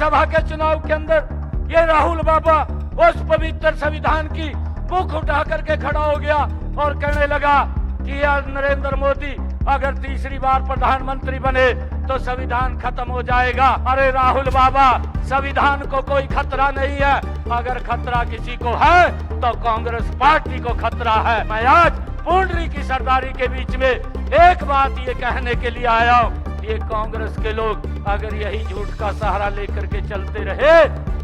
लोकसभा के चुनाव के अंदर ये राहुल बाबा उस पवित्र संविधान की मुख उठा करके खड़ा हो गया और कहने लगा कि यार नरेंद्र मोदी अगर तीसरी बार प्रधानमंत्री बने तो संविधान खत्म हो जाएगा। अरे राहुल बाबा, संविधान को कोई खतरा नहीं है। अगर खतरा किसी को है तो कांग्रेस पार्टी को खतरा है। मैं आज पुंडरी की सरदारी के बीच में एक बात ये कहने के लिए आया हूँ, ये कांग्रेस के लोग अगर यही झूठ का सहारा लेकर के चलते रहे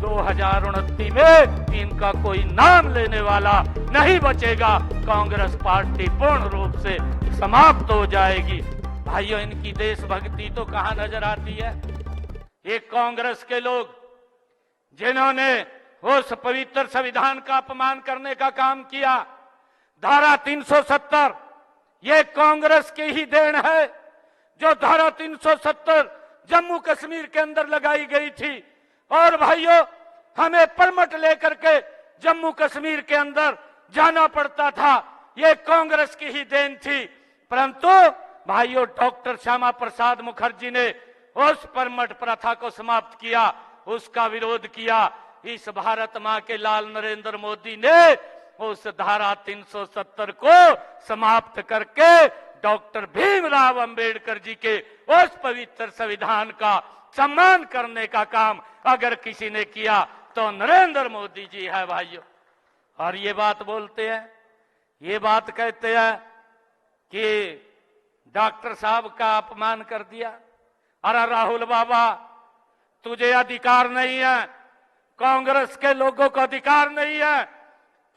2029 में इनका कोई नाम लेने वाला नहीं बचेगा। कांग्रेस पार्टी पूर्ण रूप से समाप्त हो जाएगी। भाइयों, इनकी देशभक्ति तो कहां नजर आती है। ये कांग्रेस के लोग जिन्होंने उस पवित्र संविधान का अपमान करने का काम किया, धारा 370 ये कांग्रेस की ही देन है। जो धारा 370 जम्मू कश्मीर के अंदर लगाई गई थी और भाइयों हमें परमिट लेकर के जम्मू कश्मीर के अंदर जाना पड़ता था, ये कांग्रेस की ही देन थी। परंतु भाइयों डॉक्टर श्यामा प्रसाद मुखर्जी ने उस परमिट प्रथा को समाप्त किया, उसका विरोध किया। इस भारत मां के लाल नरेंद्र मोदी ने उस धारा 370 को समाप्त करके डॉक्टर भीमराव अंबेडकर जी के उस पवित्र संविधान का सम्मान करने का काम अगर किसी ने किया तो नरेंद्र मोदी जी है भाइयों। और ये बात बोलते हैं, ये बात कहते हैं कि डॉक्टर साहब का अपमान कर दिया। अरे राहुल बाबा, तुझे अधिकार नहीं है, कांग्रेस के लोगों को अधिकार नहीं है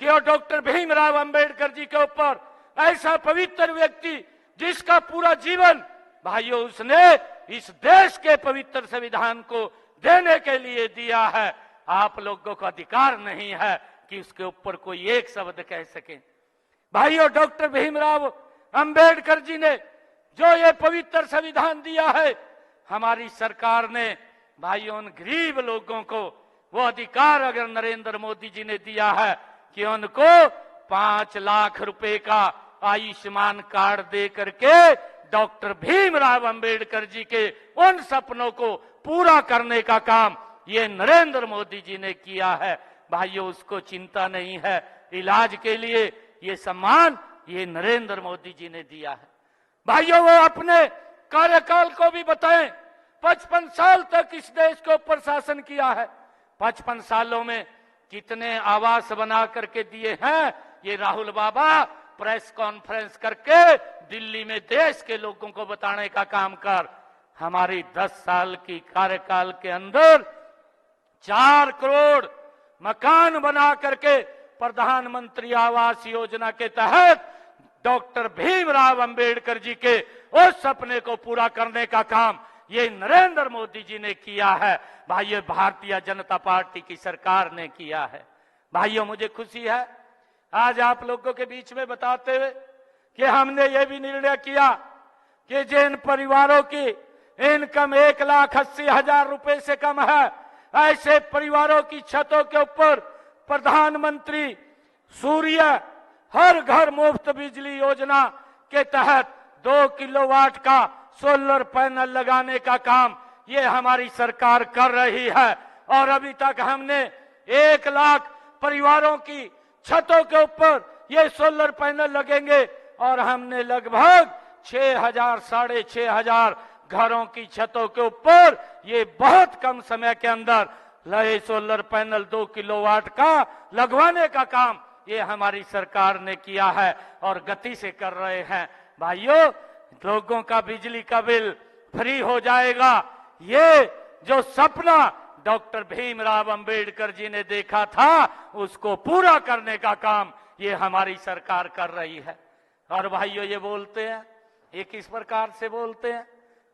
कि वो डॉक्टर भीमराव अंबेडकर जी के ऊपर ऐसा पवित्र व्यक्ति जिसका पूरा जीवन भाइयों उसने इस देश के पवित्र संविधान को देने के लिए दिया है, आप लोगों को अधिकार नहीं है कि उसके ऊपर कोई एक शब्द कह सके। भाइयों, डॉक्टर भीमराव अंबेडकर जी ने जो ये पवित्र संविधान दिया है, हमारी सरकार ने भाइयों उन गरीब लोगों को वो अधिकार अगर नरेंद्र मोदी जी ने दिया है कि उनको 5 लाख रुपए का आयुष्मान कार्ड दे करके डॉक्टर भीमराव अंबेडकर जी के उन सपनों को पूरा करने का काम ये नरेंद्र मोदी जी ने किया है। भाइयों, उसको चिंता नहीं है, इलाज के लिए ये सम्मान ये नरेंद्र मोदी जी ने दिया है। भाइयों, वो अपने कार्यकाल को भी बताएं, 55 साल तक इस देश के ऊपर शासन किया है। 55 सालों में कितने आवास बना करके दिए हैं, ये राहुल बाबा प्रेस कॉन्फ्रेंस करके दिल्ली में देश के लोगों को बताने का काम कर। हमारी 10 साल की कार्यकाल के अंदर 4 करोड़ मकान बना करके प्रधानमंत्री आवास योजना के तहत डॉक्टर भीमराव अंबेडकर जी के उस सपने को पूरा करने का काम ये नरेंद्र मोदी जी ने किया है। भाइयों, भारतीय जनता पार्टी की सरकार ने किया है। भाइयों, मुझे खुशी है आज आप लोगों के बीच में बताते हुए कि हमने ये भी निर्णय किया कि जिन परिवारों की इनकम 1,80,000 रुपए से कम है, ऐसे परिवारों की छतों के ऊपर प्रधानमंत्री सूर्य हर घर मुफ्त बिजली योजना के तहत 2 किलोवाट का सोलर पैनल लगाने का काम ये हमारी सरकार कर रही है। और अभी तक हमने 1 लाख परिवारों की छतों के ऊपर ये सोलर पैनल लगेंगे और हमने लगभग 6,000 साढ़े 6,000 घरों की छतों के ऊपर ये बहुत कम समय के अंदर लगे सोलर पैनल 2 किलोवाट का लगवाने का काम ये हमारी सरकार ने किया है और गति से कर रहे हैं। भाइयों, लोगों का बिजली का बिल फ्री हो जाएगा। ये जो सपना डॉक्टर भीमराव अंबेडकर जी ने देखा था उसको पूरा करने का काम ये हमारी सरकार कर रही है। और भाइयों, ये बोलते हैं, ये किस प्रकार से बोलते हैं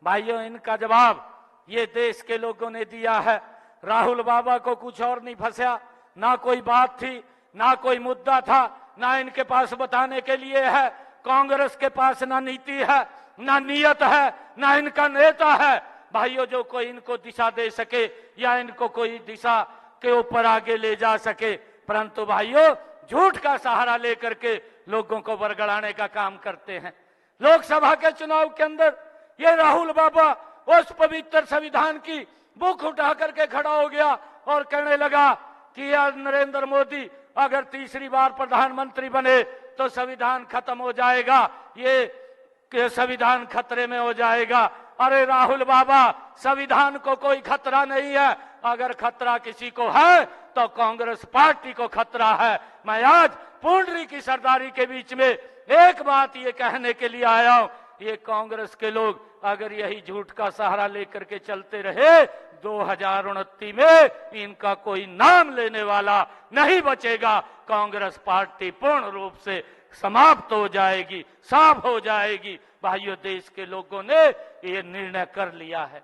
भाइयों, इनका जवाब ये देश के लोगों ने दिया है। राहुल बाबा को कुछ और नहीं फंसा, ना कोई बात थी, ना कोई मुद्दा था, ना इनके पास बताने के लिए है। कांग्रेस के पास ना नीति है, ना नियत है, ना इनका नेता है भाइयों जो कोई इनको दिशा दे सके या इनको कोई दिशा के ऊपर आगे ले जा सके। परंतु भाइयों, झूठ का सहारा लेकर के लोगों को बरगड़ाने का काम करते हैं। लोकसभा के चुनाव के अंदर ये राहुल बाबा उस पवित्र संविधान की मुख उठा करके खड़ा हो गया और कहने लगा कि यार नरेंद्र मोदी अगर तीसरी बार प्रधानमंत्री बने तो संविधान खत्म हो जाएगा, ये संविधान खतरे में हो जाएगा। अरे राहुल बाबा, संविधान को कोई खतरा नहीं है। अगर खतरा किसी को है तो कांग्रेस पार्टी को खतरा है। मैं आज पुंडरी की सरदारी के बीच में एक बात ये कहने के लिए आया हूं, ये कांग्रेस के लोग अगर यही झूठ का सहारा लेकर के चलते रहे 2029 में इनका कोई नाम लेने वाला नहीं बचेगा। कांग्रेस पार्टी पूर्ण रूप से समाप्त हो जाएगी, साफ हो जाएगी। भाइयों, देश के लोगों ने ये निर्णय कर लिया है।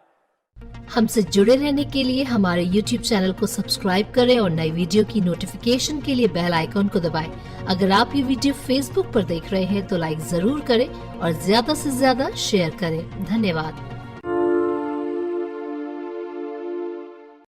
हमसे जुड़े रहने के लिए हमारे YouTube चैनल को सब्सक्राइब करें और नई वीडियो की नोटिफिकेशन के लिए बेल आइकॉन को दबाएं। अगर आप ये वीडियो Facebook पर देख रहे हैं तो लाइक जरूर करें और ज्यादा से ज्यादा शेयर करें। धन्यवाद।